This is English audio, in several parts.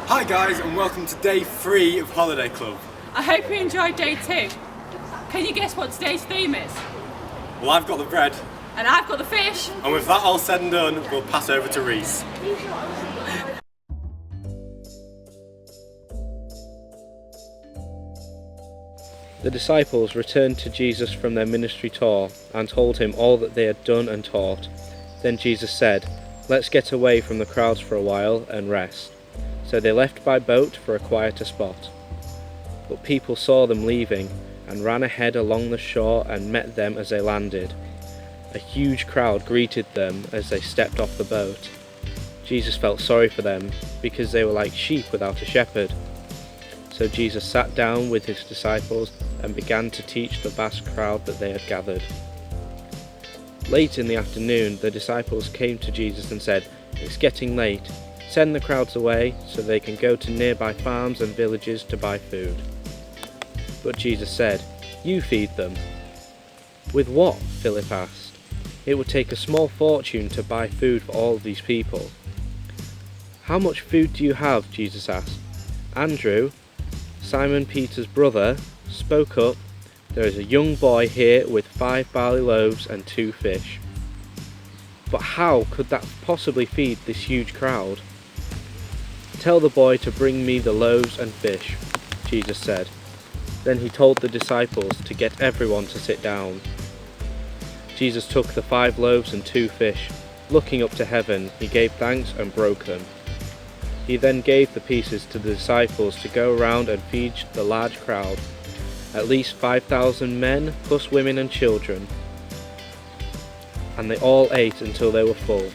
Hi guys, and welcome to day 3 of Holiday Club. I hope you enjoyed day 2. Can you guess what today's theme is? Well, I've got the bread, And I've got the fish. and with that all said and done, we'll pass over to Reese. The disciples returned to Jesus from their ministry tour and told him all that they had done and taught. Then Jesus said, "Let's get away from the crowds for a while and rest." So they left by boat for a quieter spot. But people saw them leaving and ran ahead along the shore and met them as they landed. A huge crowd greeted them as they stepped off the boat. Jesus felt sorry for them because they were like sheep without a shepherd. So Jesus sat down with his disciples and began to teach the vast crowd that they had gathered. Late in the afternoon, the disciples came to Jesus and said, "It's getting late. Send the crowds away so they can go to nearby farms and villages to buy food." But Jesus said, "You feed them." "With what?" Philip asked. "It would take a small fortune to buy food for all of these people." "How much food do you have?" Jesus asked. Andrew, Simon Peter's brother, spoke up. "There is a young boy here with 5 barley loaves and 2 fish." "But how could that possibly feed this huge crowd?" "Tell the boy to bring me the loaves and fish," Jesus said. Then he told the disciples to get everyone to sit down. Jesus took the 5 loaves and 2 fish. Looking up to heaven, he gave thanks and broke them. He then gave the pieces to the disciples to go around and feed the large crowd, at least 5,000 men, plus women and children. And they all ate until they were full.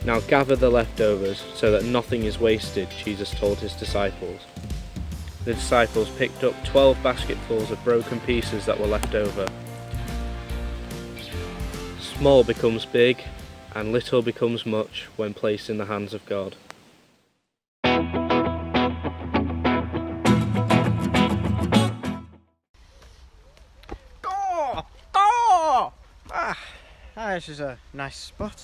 "Now gather the leftovers so that nothing is wasted," Jesus told his disciples. The disciples picked up 12 basketfuls of broken pieces that were left over. Small becomes big, and little becomes much when placed in the hands of God. This is a nice spot.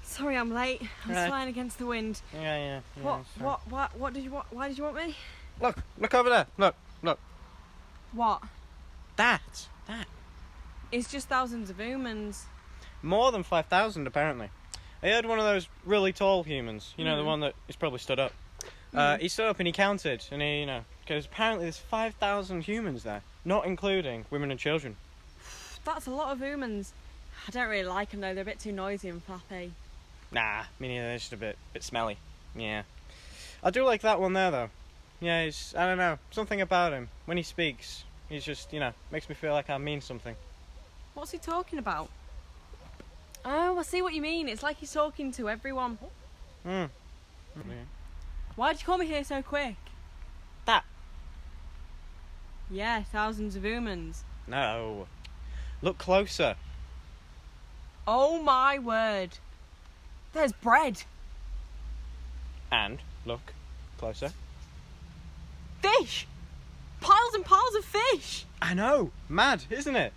Sorry, I'm late. I was Right. flying against the wind. Yeah. What did you want? Why did you want me? Look over there. Look. What? That. It's just thousands of humans. More than 5,000 apparently. I heard one of those really tall humans. You know, the one that is probably stood up. He stood up and he counted, and because apparently there's 5,000 humans there, not including women and children. That's a lot of humans. I don't really like them though. They're a bit too noisy and flappy. Nah, me neither. They're just a bit smelly. Yeah. I do like that one there though. Yeah, I don't know, something about him. When he speaks, he's just, makes me feel like I mean something. What's he talking about? Oh, I see what you mean. It's like he's talking to everyone. Yeah. Why did you call me here so quick? That. Yeah, thousands of humans. No. Look closer. Oh my word. There's bread. And look closer. Fish. Piles and piles of fish. I know. Mad, isn't it?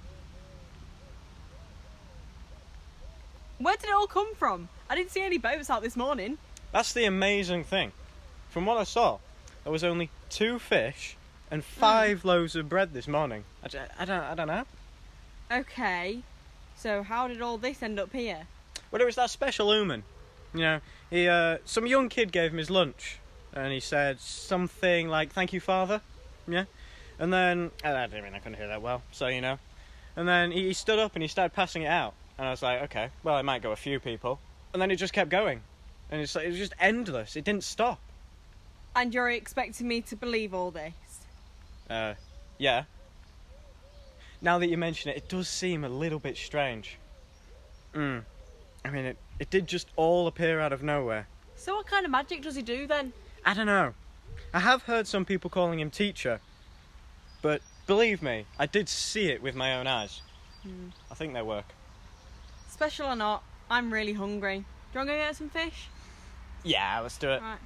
Where did it all come from? I didn't see any boats out this morning. That's the amazing thing. From what I saw, there was only 2 fish and 5 loaves of bread this morning. I don't know. Okay, so how did all this end up here? Well, it was that special human. Some young kid gave him his lunch, and he said something like, "Thank you, Father." Yeah, and then I couldn't hear that well, so and then he stood up and he started passing it out, and I was like, okay, well, it might go a few people, and then it just kept going, and it was just endless. It didn't stop. And you're expecting me to believe all this? Yeah. Now that you mention it, it does seem a little bit strange. I mean, it did just all appear out of nowhere. So what kind of magic does he do then? I don't know. I have heard some people calling him teacher, but believe me, I did see it with my own eyes. I think they work. Special or not, I'm really hungry. Do you want to go get some fish? Yeah, let's do it. Right.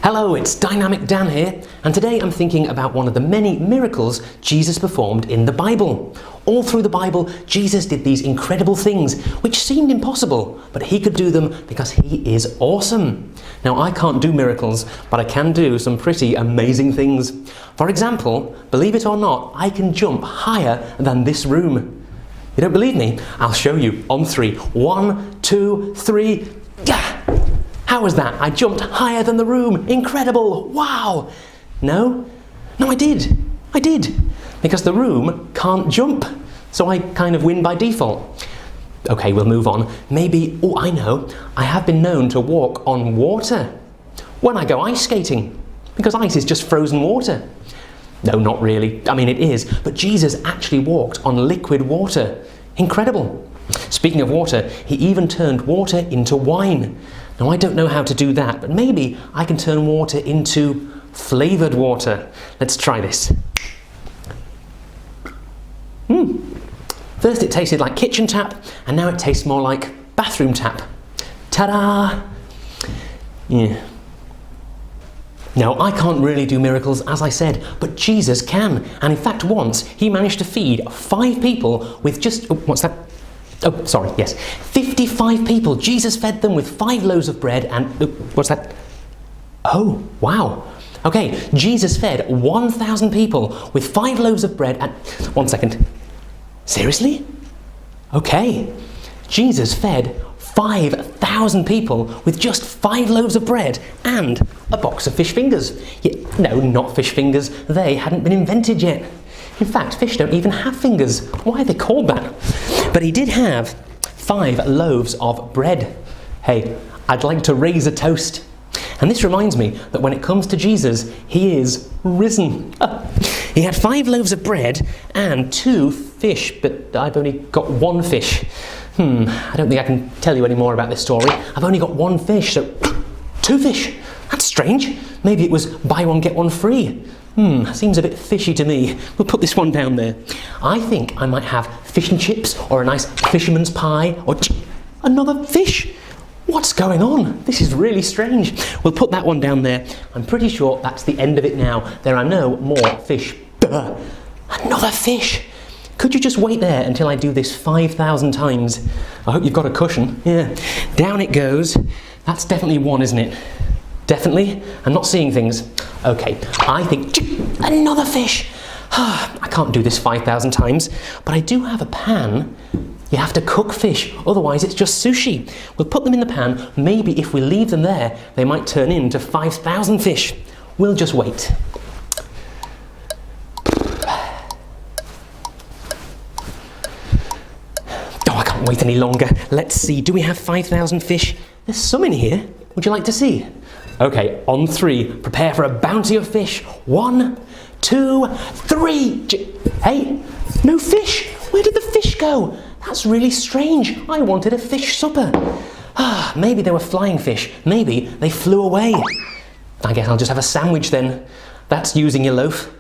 Hello, it's Dynamic Dan here, and today I'm thinking about one of the many miracles Jesus performed in the Bible. All through the Bible, Jesus did these incredible things which seemed impossible, but he could do them because he is awesome. Now, I can't do miracles, but I can do some pretty amazing things. For example, believe it or not, I can jump higher than this room. You don't believe me? I'll show you on 3. 1, 2, 3. Yeah! How was that? I jumped higher than the room. Incredible! Wow! No? No, I did. I did. Because the room can't jump. So I kind of win by default. Okay, we'll move on. Maybe, oh, I know. I have been known to walk on water when I go ice skating. Because ice is just frozen water. No, not really. I mean, it is. But Jesus actually walked on liquid water. Incredible. Speaking of water, he even turned water into wine. Now, I don't know how to do that, but maybe I can turn water into flavoured water. Let's try this. First it tasted like kitchen tap, and now it tastes more like bathroom tap. Ta-da! Yeah. Now, I can't really do miracles, as I said, but Jesus can. And in fact, once he managed to feed 5 people with just... Oh, what's that? Oh, sorry, yes. 55 people. Jesus fed them with 5 loaves of bread and... Oh, what's that? Oh, wow. Okay, Jesus fed 1,000 people with 5 loaves of bread and... 1 second. Seriously? Okay. Jesus fed 5,000 people with just 5 loaves of bread and a box of fish fingers. No, not fish fingers. They hadn't been invented yet. In fact, fish don't even have fingers. Why are they called that? But he did have 5 loaves of bread. Hey, I'd like to raise a toast. And this reminds me that when it comes to Jesus, he is risen. He had 5 loaves of bread and 2 fish, but I've only got 1 fish. I don't think I can tell you any more about this story. I've only got 1 fish, so 2 fish. That's strange. Maybe it was buy one, get one free. Seems a bit fishy to me. We'll put this one down there. I think I might have fish and chips or a nice fisherman's pie or another fish. What's going on? This is really strange. We'll put that one down there. I'm pretty sure that's the end of it now. There are no more fish. Duh. Another fish. Could you just wait there until I do this 5,000 times? I hope you've got a cushion. Yeah. Down it goes. That's definitely 1, isn't it? Definitely? I'm not seeing things. Okay, I think... Another fish! I can't do this 5,000 times, but I do have a pan. You have to cook fish, otherwise it's just sushi. We'll put them in the pan. Maybe if we leave them there, they might turn into 5,000 fish. We'll just wait. Oh, I can't wait any longer. Let's see, do we have 5,000 fish? There's some in here. Would you like to see? Okay, on 3, prepare for a bounty of fish. 1, 2, 3. Hey, no fish. Where did the fish go? That's really strange. I wanted a fish supper. Maybe they were flying fish. Maybe they flew away. I guess I'll just have a sandwich then. That's using your loaf.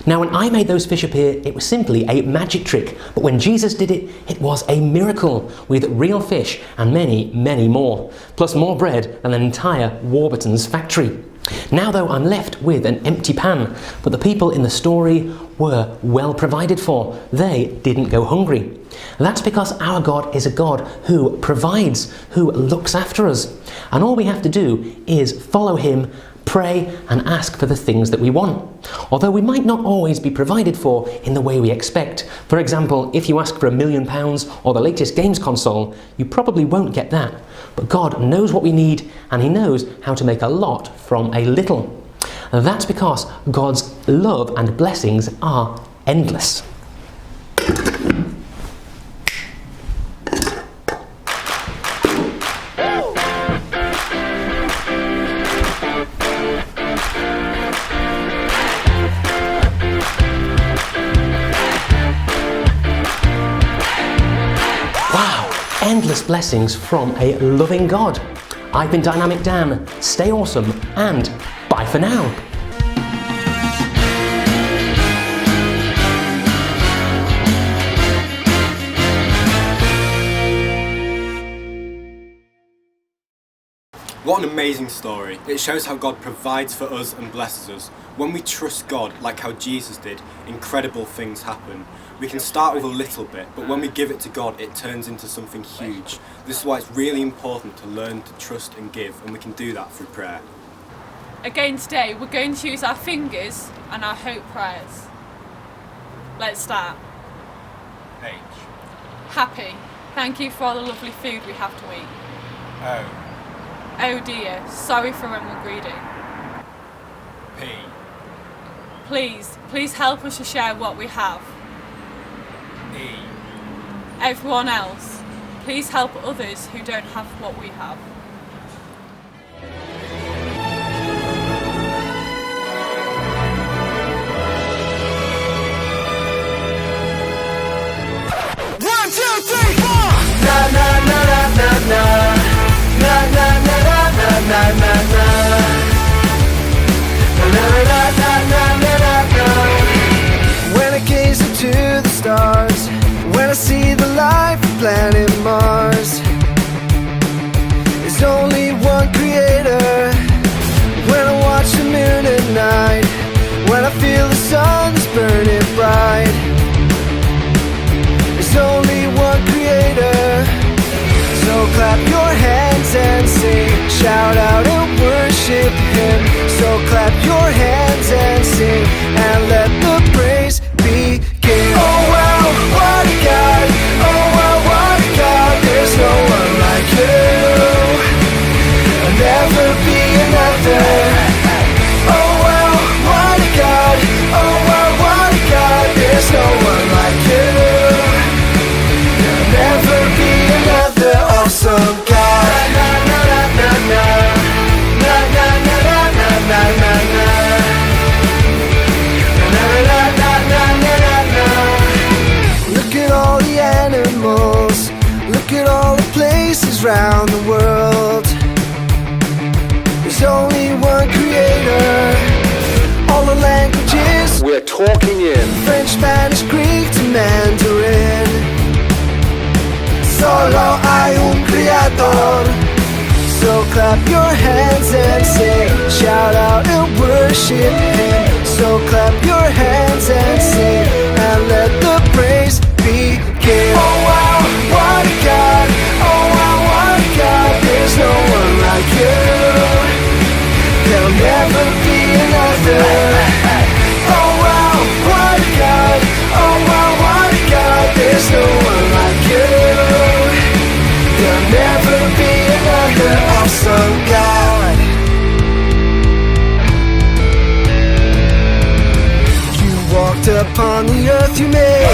Now, when I made those fish appear, it was simply a magic trick. But when Jesus did it, it was a miracle with real fish and many, many more. Plus more bread than an entire Warburton's factory. Now, though, I'm left with an empty pan. But the people in the story were well provided for. They didn't go hungry. That's because our God is a God who provides, who looks after us. And all we have to do is follow him, pray and ask for the things that we want. Although we might not always be provided for in the way we expect. For example, if you ask for £1 million or the latest games console, you probably won't get that. But God knows what we need and he knows how to make a lot from a little. And that's because God's love and blessings are endless. Endless blessings from a loving God. I've been Dynamic Dan. Stay awesome and bye for now. What an amazing story. It shows how God provides for us and blesses us. When we trust God, like how Jesus did, incredible things happen. We can start with a little bit, but when we give it to God, it turns into something huge. This is why it's really important to learn to trust and give, and we can do that through prayer. Again today, we're going to use our fingers and our hope prayers. Let's start. H. Happy. Thank you for all the lovely food we have to eat. O. Oh dear, sorry for when we're greedy. P. Please help us to share what we have. E. Everyone else, please help others who don't have what we have. When I gaze into the stars, when I see the life of planet Mars, there's only one creator. When I watch the moon at night, when I feel the sun is burning bright, there's only one creator. So clap your hands and sing, shout out and worship Him. So clap your hands and sing, and let the praise begin. Oh wow, what a God! Oh wow, what a God! There's no one like You. There'll never be another. Oh wow, what a God! Oh wow, what a God! There's no one like You. There'll never be another awesome God. Na na na na na na na na na na na na na na. Look at all the animals, look at all the places round the world. There's only one creator. All the languages we're talking in French, Spanish, Greek to Mandarin. Solo hay un creador. So clap your hands and sing, shout out and worship Him. So clap your hands and sing, and let the praise begin. Oh wow, what a God! Oh wow, what a God! There's no one like You. There'll never be another. Oh wow, what a God! Oh wow, what a God! There's no one like You. There'll never be another awesome God. You walked upon the earth You made. Oh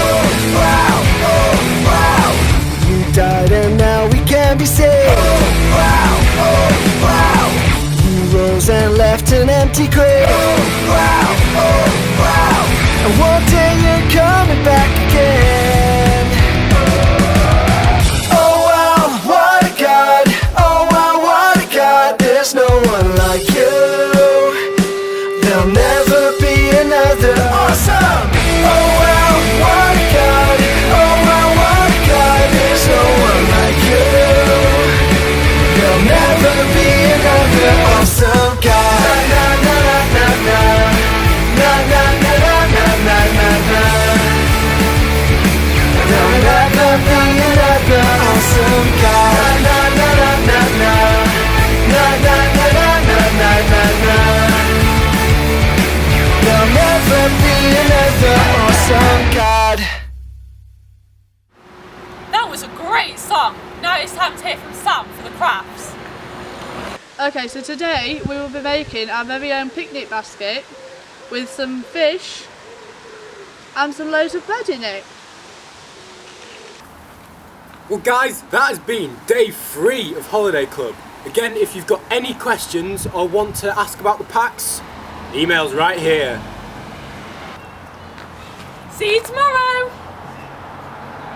wow, oh wow. You died and now we can be saved. Oh wow, You rose and left an empty grave. Oh wow. And one day You're coming back again. Oh wow, what a God! Oh wow, what a God! There's no one like You. There'll never be another awesome. Oh wow, what a God! Oh wow, what a God! There's no one like You. There'll never be another awesome God. Na na na na na na na na na na na na. There'll never be another awesome God. Na na na na na na na na na na na na. There'll never be another awesome God. That was a great song. Now it's time to hear from Sam for the crafts. Okay, so today we will be making our very own picnic basket with some fish and some loaves of bread in it. Well guys, that has been day 3 of Holiday Club. Again, if you've got any questions or want to ask about the packs, email's right here. See you tomorrow.